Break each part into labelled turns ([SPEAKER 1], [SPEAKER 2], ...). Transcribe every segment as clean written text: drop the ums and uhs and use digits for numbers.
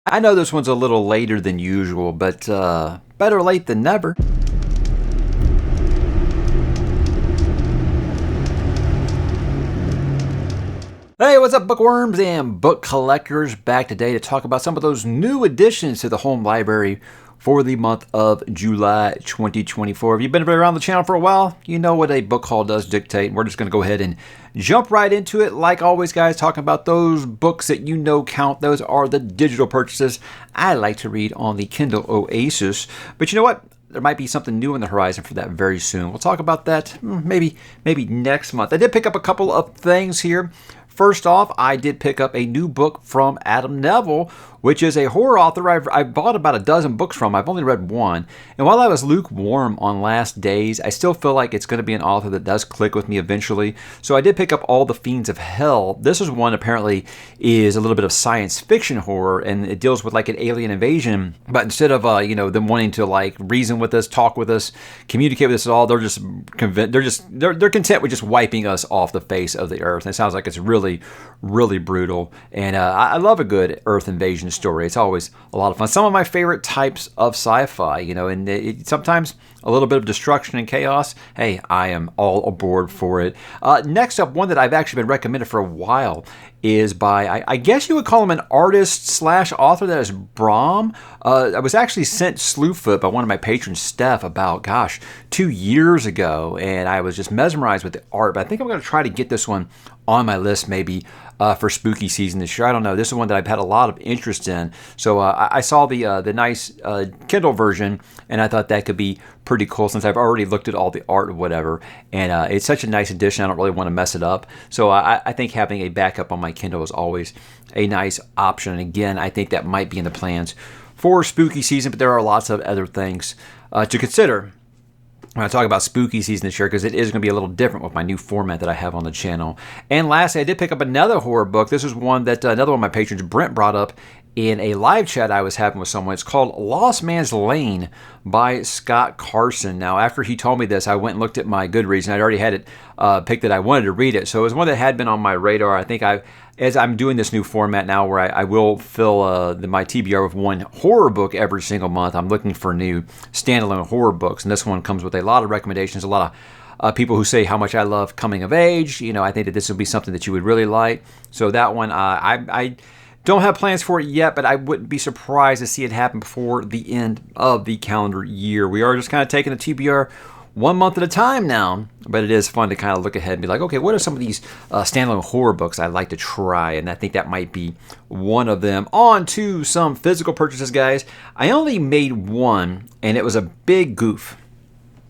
[SPEAKER 1] I know this one's a little later than usual, but better late than never. Hey, what's up, bookworms and book collectors? Back today to talk about some of those new additions to the home library for the month of July 2024. If you've been around the channel for a while, you know what a book haul does dictate. We're just going to go ahead and jump right into it. Like always, guys, talking about those books that you know count. Those are the digital purchases I like to read on the Kindle Oasis. But you know what? There might be something new on the horizon for that very soon. We'll talk about that maybe next month. I did pick up a couple of things here. First off, I did pick up a new book from ℙ𝕦𝕣𝕉, which is a horror author I've bought about a dozen books from. I've only read one. And while I was lukewarm on Last Days, I still feel like it's going to be an author that does click with me eventually. So I did pick up All the Fiends of Hell. This is one apparently is a little bit of science fiction horror, and it deals with like an alien invasion. But instead of them wanting to like reason with us, talk with us, communicate with us at all, they're just they're content with just wiping us off the face of the earth. And it sounds like it's really brutal. And I love a good Earth invasion story. It's always a lot of fun. Some of my favorite types of sci-fi, and sometimes a little bit of destruction and chaos. Hey, I am all aboard for it. Next up, one that I've actually been recommended for a while is by, I guess you would call him an artist slash author. That is Brahm. I was actually sent Slewfoot by one of my patrons, Steph, about, 2 years ago, and I was just mesmerized with the art. But I think I'm going to try to get this one on my list maybe for spooky season this year. I don't know. This is one that I've had a lot of interest in. So I saw the nice Kindle version, and I thought that could be pretty cool since I've already looked at all the art or whatever. And it's such a nice edition. I don't really want to mess it up. So I think having a backup on my Kindle is always a nice option. And again, I think that might be in the plans for spooky season, but there are lots of other things to consider when I talk about spooky season this year, because it is going to be a little different with my new format that I have on the channel. And lastly, I did pick up another horror book. This is one that another one of my patrons, Brent, brought up in a live chat I was having with someone. It's called Lost Man's Lane by Scott Carson. Now, after he told me this, I went and looked at my Goodreads, and I'd already had it picked that I wanted to read it. So it was one that had been on my radar. I think as I'm doing this new format now where I will fill my TBR with one horror book every single month, I'm looking for new standalone horror books. And this one comes with a lot of recommendations, a lot of people who say how much I love coming of age. I think that this will be something that you would really like. So that one, I don't have plans for it yet, but I wouldn't be surprised to see it happen before the end of the calendar year. We are just kind of taking a TBR 1 month at a time now, but it is fun to kind of look ahead and be like, okay, what are some of these standalone horror books I'd like to try? And I think that might be one of them. On to some physical purchases, guys. I only made one, and it was a big goof.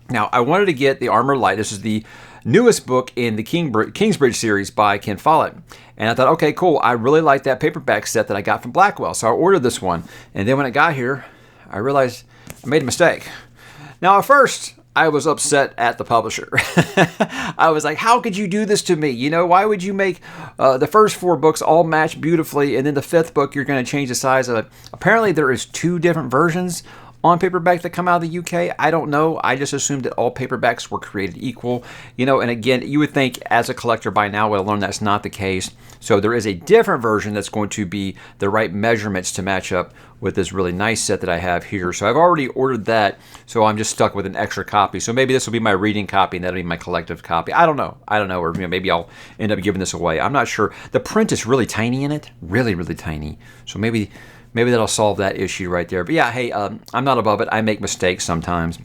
[SPEAKER 1] Now, I wanted to get the Armor Light. This is the newest book in the Kingsbridge series by Ken Follett. And I thought, okay, cool. I really like that paperback set that I got from Blackwell. So I ordered this one. And then when it got here, I realized I made a mistake. Now, at first, I was upset at the publisher. I was like, how could you do this to me? Why would you make the first 4 books all match beautifully, and then the 5th book you're going to change the size of it? Apparently there is 2 different versions on paperback that come out of the UK. I don't know. I just assumed that all paperbacks were created equal. And again, you would think as a collector by now would have learned that's not the case. So there is a different version that's going to be the right measurements to match up with this really nice set that I have here. So I've already ordered that, so I'm just stuck with an extra copy. So maybe this will be my reading copy, and that'll be my collective copy. I don't know. Or maybe I'll end up giving this away. I'm not sure. The print is really tiny in it. Really, really tiny. So maybe that'll solve that issue right there. But yeah, hey, I'm not above it. I make mistakes sometimes.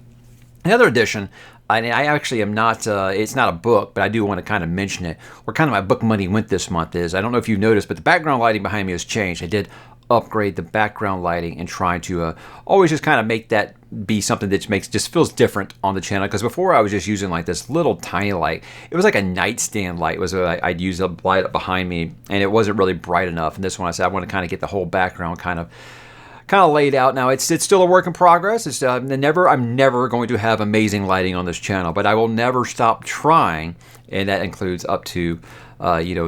[SPEAKER 1] The other edition, I actually am not, it's not a book, but I do want to kind of mention it. Where kind of my book money went this month is, I don't know if you've noticed, but the background lighting behind me has changed. I did upgrade the background lighting and try to always just kind of make that be something that just feels different on the channel. Because before I was just using like this little tiny light. It was like a nightstand light. It was I'd use a light up behind me, and it wasn't really bright enough. And this one I said I want to kind of get the whole background kind of laid out. Now it's still a work in progress. It's I'm never going to have amazing lighting on this channel, but I will never stop trying. and that includes up to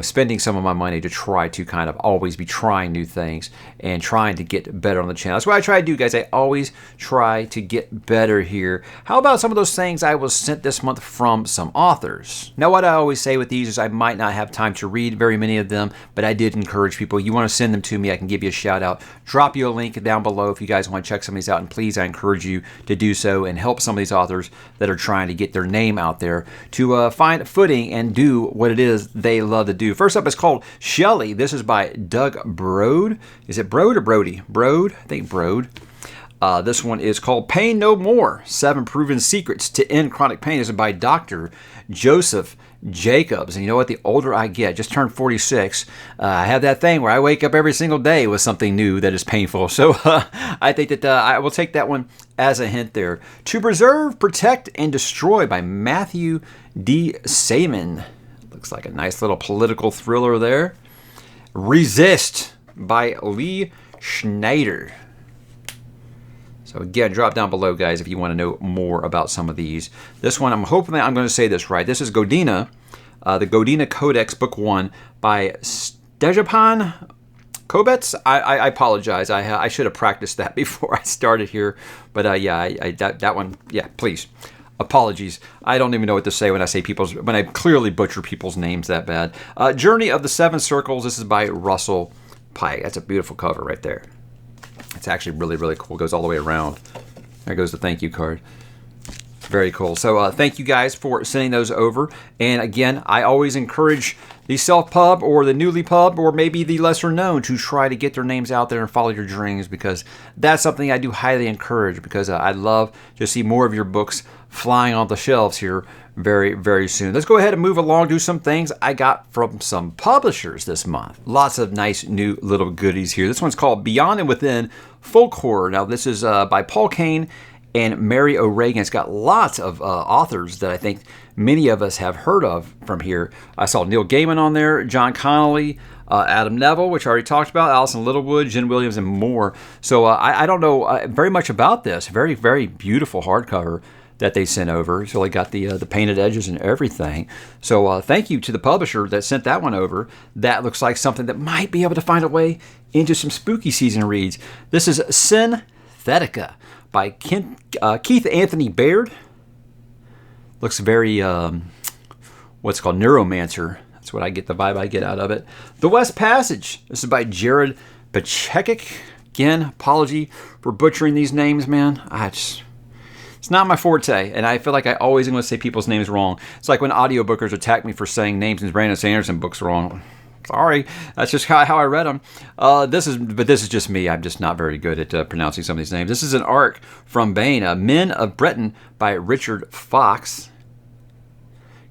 [SPEAKER 1] spending some of my money to try to kind of always be trying new things and trying to get better on the channel. That's what I try to do, guys. I always try to get better here. How about some of those things I was sent this month from some authors? Now, what I always say with these is I might not have time to read very many of them, but I did encourage people. You want to send them to me, I can give you a shout out. Drop you a link down below if you guys want to check some of these out, and please, I encourage you to do so and help some of these authors that are trying to get their name out there to find a footing and do what it is they love to do. First up is called Shelley. This is by Doug Broad. Is it Broad or Brody? Broad? I think Broad. This one is called Pain No More, 7 Proven Secrets to End Chronic Pain. This is by Dr. Joseph Jacobs. And you know what? The older I get, just turned 46, I have that thing where I wake up every single day with something new that is painful. So I think that I will take that one as a hint there. To Preserve, Protect, and Destroy by Matthew D. Saman. Looks like a nice little political thriller there. Resist by Lee Schneider. So again, drop down below, guys, if you want to know more about some of these. This one, I'm hoping that I'm going to say this right. This is Godina, the Godina Codex, Book 1 by Stejepan Kobets. I apologize. I should have practiced that before I started here. But that one, yeah, please. Apologies. I don't even know what to say when I clearly butcher people's names that bad. Journey of the Seven Circles. This is by Russell Pike. That's a beautiful cover right there. It's actually really, really cool. It goes all the way around. There goes the thank you card. Very cool. So thank you guys for sending those over. And again, I always encourage the self-pub or the newly pub or maybe the lesser known to try to get their names out there and follow your dreams, because that's something I do highly encourage, because I'd love to see more of your books flying on the shelves here very, very soon. Let's go ahead and move along to some things I got from some publishers this month. Lots of nice new little goodies here. This one's called Beyond and Within Folk Horror. Now this is by Paul Kane and Mary O'Regan. It's got lots of authors that I think many of us have heard of from here. I saw Neil Gaiman on there, John Connolly, Adam Neville, which I already talked about, Alison Littlewood, Jen Williams, and more. So I don't know very much about this. Very, very beautiful hardcover that they sent over. It's really got the painted edges and everything. So thank you to the publisher that sent that one over. That looks like something that might be able to find a way into some spooky season reads. This is Synthetica by Keith Anthony Baird. Looks very, what's called Neuromancer. That's what I get, the vibe I get out of it. The West Passage. This is by Jared Pachekic. Again, apology for butchering these names, man. It's not my forte, and I feel like I always am going to say people's names wrong. It's like when audiobookers attack me for saying names in Brandon Sanderson books wrong. Sorry, that's just how I read them. This is just me. I'm just not very good at pronouncing some of these names. This is an arc from Bain, Men of Breton by Richard Fox.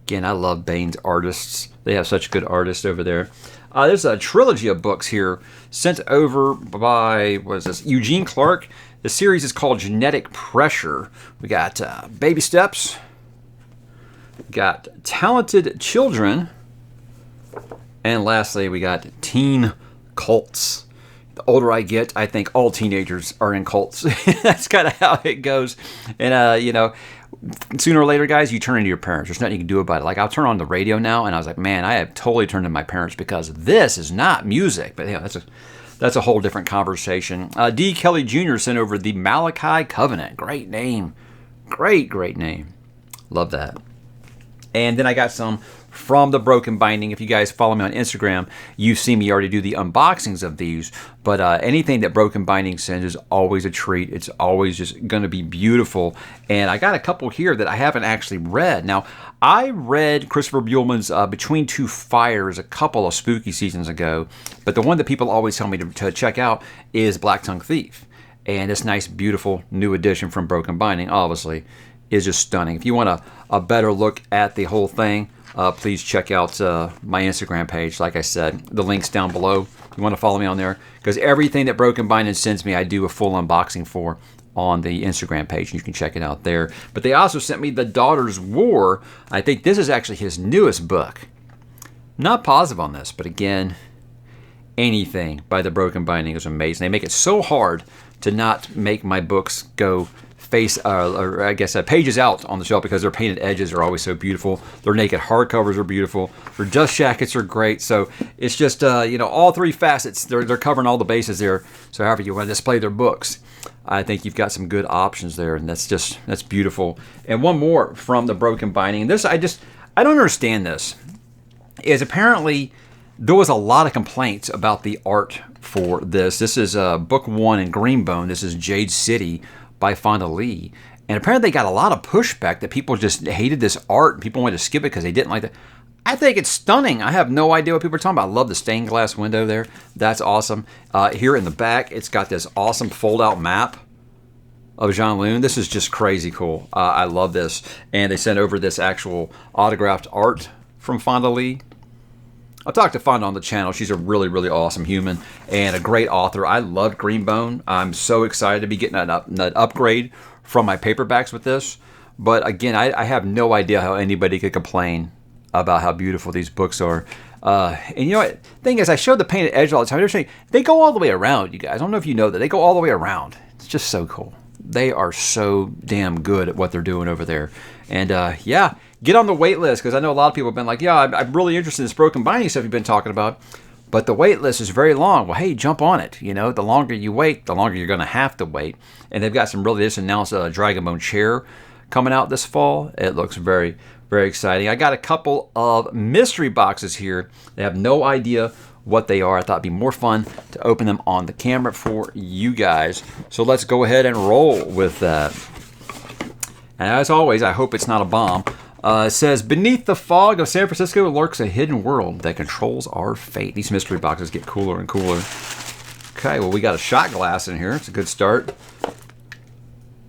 [SPEAKER 1] Again, I love Bain's artists. They have such good artists over there. There's a trilogy of books here sent over by, what is this, Eugene Clark. The series is called Genetic Pressure. We got Baby Steps. We got Talented Children. And lastly, we got Teen Cults. The older I get, I think all teenagers are in cults. That's kind of how it goes. And, sooner or later, guys, you turn into your parents. There's nothing you can do about it. Like, I'll turn on the radio now, and I was like, man, I have totally turned into my parents because this is not music. But, that's a whole different conversation. D. Kelly Jr. sent over the Malachi Covenant. Great name. Great name. Love that. And then I got some from the Broken Binding. If you guys follow me on Instagram, you've seen me already do the unboxings of these. But anything that Broken Binding sends is always a treat. It's always just going to be beautiful. And I got a couple here that I haven't actually read. Now, I read Christopher Buehlman's Between Two Fires a couple of spooky seasons ago. But the one that people always tell me to check out is Black Tongue Thief. And this nice, beautiful new edition from Broken Binding, obviously, is just stunning. If you want a better look at the whole thing, please check out my Instagram page. Like I said, the link's down below. You want to follow me on there, because everything that Broken Binding sends me, I do a full unboxing for on the Instagram page. You can check it out there. But they also sent me The Daughter's War. I think this is actually his newest book. Not positive on this, but again, anything by the Broken Binding is amazing. They make it so hard to not make my books go or I guess pages out on the shelf because their painted edges are always so beautiful. Their naked hardcovers are beautiful. Their dust jackets are great. So it's just all three facets. They're covering all the bases there. So however you want to display their books, I think you've got some good options there, and that's beautiful. And one more from the broken binding. This I don't understand. This is apparently there was a lot of complaints about the art for this. This is book 1 in Greenbone. This is Jade City by Fonda Lee. And apparently they got a lot of pushback that people just hated this art. People wanted to skip it because they didn't like it. I think it's stunning. I have no idea what people are talking about. I love the stained glass window there. That's awesome. Here in the back, it's got this awesome fold-out map of Xianlun. This is just crazy cool. I love this. And they sent over this actual autographed art from Fonda Lee. I'll talk to Fonda on the channel. She's a really, really awesome human and a great author. I loved Greenbone. I'm so excited to be getting an upgrade from my paperbacks with this. But again, I have no idea how anybody could complain about how beautiful these books are. And you know what? Thing is, I showed the painted edge all the time. They're saying they go all the way around, you guys. I don't know if you know that. They go all the way around. It's just so cool. They are so damn good at what they're doing over there. And yeah, get on the wait list, because I know a lot of people have been like, yeah, I'm really interested in this broken binding stuff you've been talking about, but the wait list is very long. Well, hey, jump on it. You know, the longer you wait, the longer you're going to have to wait. And they've got some really just announced Dragonbone chair coming out this fall. It looks very, very exciting. I got a couple of mystery boxes here. They have no idea what they are. I thought it'd be more fun to open them on the camera for you guys. So let's go ahead and roll with that. And as always, I hope it's not a bomb. It says, beneath the fog of San Francisco lurks a hidden world that controls our fate. These mystery boxes get cooler and cooler. Okay, well, we got a shot glass in here. It's a good start.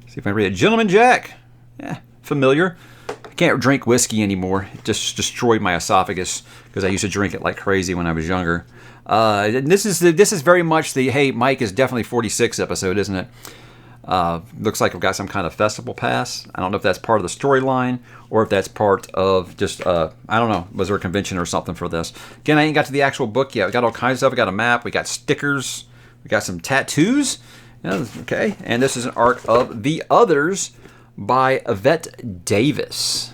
[SPEAKER 1] See if I can read it. Gentleman Jack. Yeah, familiar. I can't drink whiskey anymore. It just destroyed my esophagus because I used to drink it like crazy when I was younger. This is very much the, hey, Mike is definitely 46 episode, isn't it? Looks like I've got some kind of festival pass. I don't know if that's part of the storyline or if that's part of just, I don't know, was there a convention or something for this? Again, I ain't got to the actual book yet. We got all kinds of stuff. We got a map. We got stickers. We got some tattoos. Yeah, okay. And this is an art of The Others by Yvette Davis.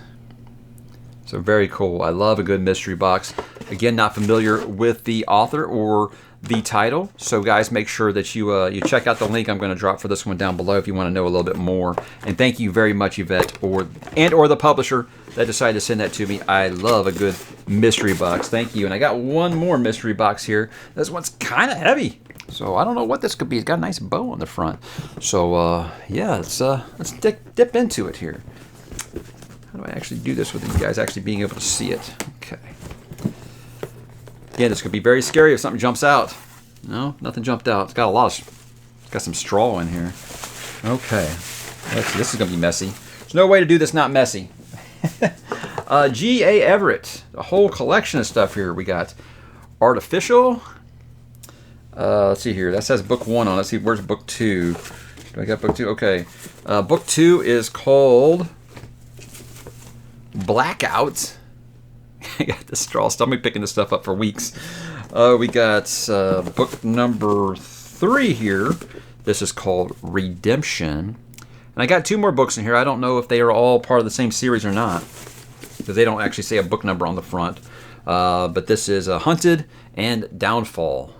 [SPEAKER 1] So very cool. I love a good mystery box. Again, not familiar with the author or the title, so guys, make sure that you check out the link I'm going to drop for this one down below if you want to know a little bit more. And thank you very much, Yvette, or the publisher that decided to send that to me. I love a good mystery box. Thank you. And I got one more mystery box here. This one's kind of heavy, so I don't know what this could be. It's got a nice bow on the front. So yeah, let's dip into it here. How do I actually do this with you guys actually being able to see it? Okay. Again, this could be very scary if something jumps out. No, nothing jumped out. It's got some straw in here. Okay. This is going to be messy. There's no way to do this not messy. G.A. Everett. A whole collection of stuff here. We got Artificial. Let's see here. That says book 1 on it. Let's see, where's book 2? Do I got book 2? Okay. Book 2 is called Blackout. I got the straw stuff. I've been picking this stuff up for weeks. We got book number 3 here. This is called Redemption. And I got 2 more books in here. I don't know if they are all part of the same series or not, because they don't actually say a book number on the front. But this is Hunted and Downfall.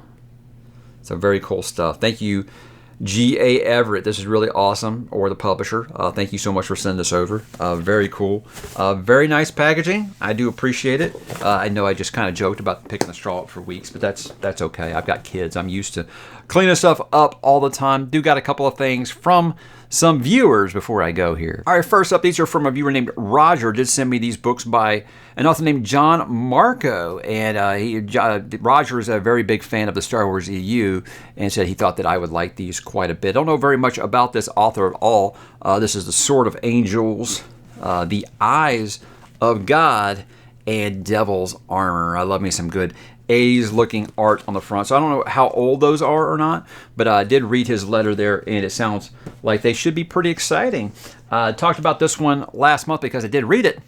[SPEAKER 1] So very cool stuff. Thank you, G.A. Everett. This is really awesome, or the publisher. Thank you so much for sending this over. Very cool. Very nice packaging. I do appreciate it. I know I just kind of joked about picking the straw up for weeks, but that's okay. I've got kids. I'm used to cleaning stuff up all the time. Do got a couple of things from some viewers before I go here. All right, first up, these are from a viewer named Roger. Did send me these books by an author named John Marco, and Roger is a very big fan of the Star Wars EU, and said he thought that I would like these quite a bit. I don't know very much about this author at all. This is The Sword of Angels, The Eyes of God, and Devil's Armor. I love me some good 80s looking art on the front. So I don't know how old those are or not, but I did read his letter there, and it sounds like they should be pretty exciting. Talked about this one last month because I did read it.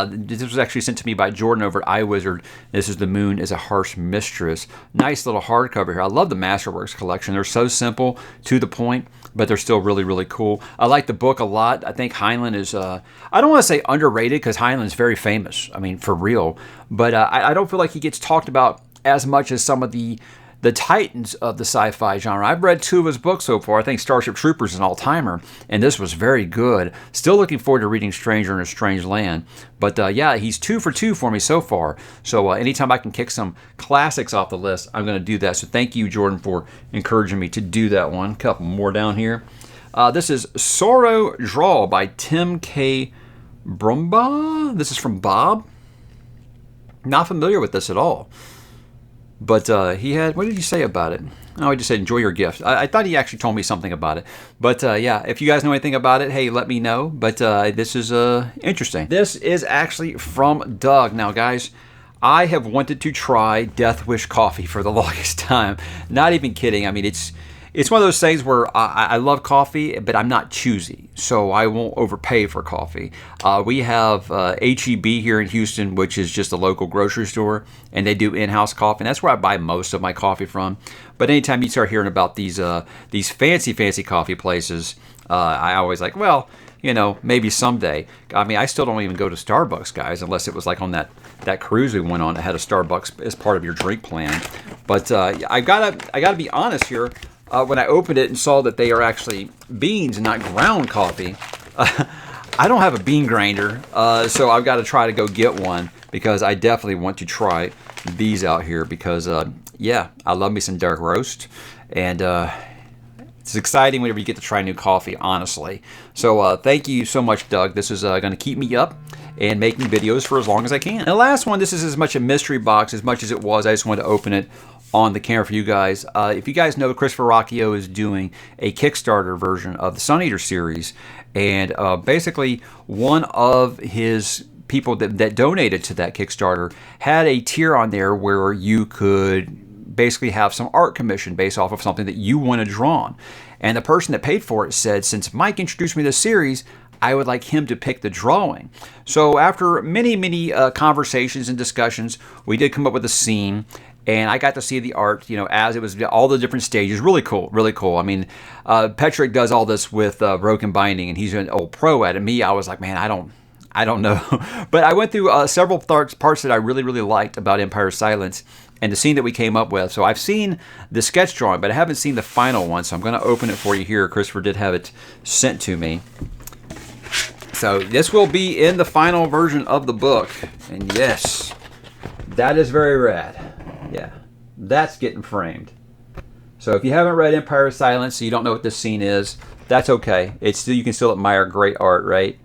[SPEAKER 1] This was actually sent to me by Jordan over at iWizard. This is The Moon is a Harsh Mistress. Nice little hardcover here. I love the Masterworks collection. They're so simple, to the point, but they're still really, really cool. I like the book a lot. I think Heinlein is, I don't want to say underrated, because Heinlein's very famous. I mean, for real. But I don't feel like he gets talked about as much as some of the titans of the sci-fi genre. I've read 2 of his books so far. I think Starship Troopers is an all-timer, and this was very good. Still looking forward to reading Stranger in a Strange Land. But yeah, he's 2 for 2 for me so far. So anytime I can kick some classics off the list, I'm going to do that. So thank you, Jordan, for encouraging me to do that one. A couple more down here. This is ℓ𝕗𝕗 by Tim K. Brumbaugh. This is from Bob. Not familiar with this at all. But he had, what did he say about it? Oh, he just said, enjoy your gift. I thought he actually told me something about it. But yeah, if you guys know anything about it, hey, let me know. But this is interesting. This is actually from Doug. Now, guys, I have wanted to try Death Wish coffee for the longest time. Not even kidding. I mean, it's one of those things where I love coffee, but I'm not choosy, so I won't overpay for coffee. We have ℎ𝕬 here in Houston, which is just a local grocery store, and they do in-house coffee, and that's where I buy most of my coffee from. But anytime you start hearing about these fancy coffee places, I always like, well, you know, maybe someday. I mean, I still don't even go to Starbucks, guys, unless it was like on that cruise we went on that had a Starbucks as part of your drink plan. But I gotta be honest here. When I opened it and saw that they are actually beans and not ground coffee, I don't have a bean grinder, so I've got to try to go get one, because I definitely want to try these out here, because, yeah, I love me some dark roast, and it's exciting whenever you get to try new coffee, honestly. So thank you so much, Doug. This is going to keep me up and making videos for as long as I can. And the last one, this is as much a mystery box as much as it was. I just wanted to open it on the camera for you guys. If you guys know, Chris Verrocchio is doing a Kickstarter version of the Sun Eater series, and basically one of his people that donated to that Kickstarter had a tier on there where you could basically have some art commission based off of something that you wanted drawn. And the person that paid for it said, since Mike introduced me to this series, I would like him to pick the drawing. So after many conversations and discussions, we did come up with a scene, and I got to see the art, you know, as it was all the different stages. Really cool, really cool. I mean, Patrick does all this with broken binding, and he's an old pro at it. Me, I was like, man, I don't know. But I went through several parts that I really liked about Empire Silence and the scene that we came up with. So I've seen the sketch drawing, but I haven't seen the final one. So I'm going to open it for you here. Christopher did have it sent to me. So this will be in the final version of the book. And yes, that is very rad. Yeah, that's getting framed. So if you haven't read Empire of Silence, so you don't know what this scene is, that's okay. It's still, you can still admire great art, right?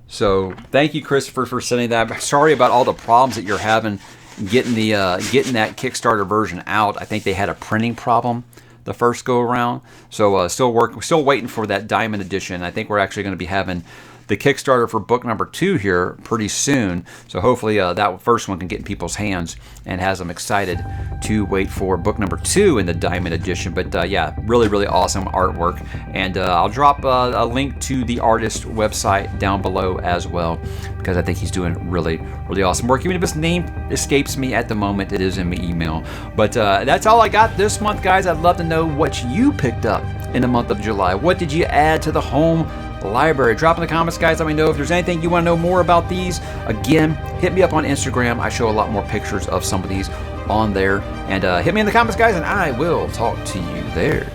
[SPEAKER 1] So thank you, Christopher, for sending that. Sorry about all the problems that you're having getting getting that Kickstarter version out. I think they had a printing problem the first go around. So still waiting for that Diamond Edition. I think we're actually going to be having the Kickstarter for book number 2 here pretty soon. So hopefully that first one can get in people's hands and has them excited to wait for book number 2 in the Diamond Edition. But yeah, really awesome artwork. And I'll drop a link to the artist website down below as well, because I think he's doing really awesome work. Even if his name escapes me at the moment, it is in my email. But that's all I got this month, guys. I'd love to know what you picked up in the month of July. What did you add to the home library? Drop in the comments, guys. Let me know if there's anything you want to know more about these. Again, hit me up on Instagram. I show a lot more pictures of some of these on there. And hit me in the comments, guys, and I will talk to you there.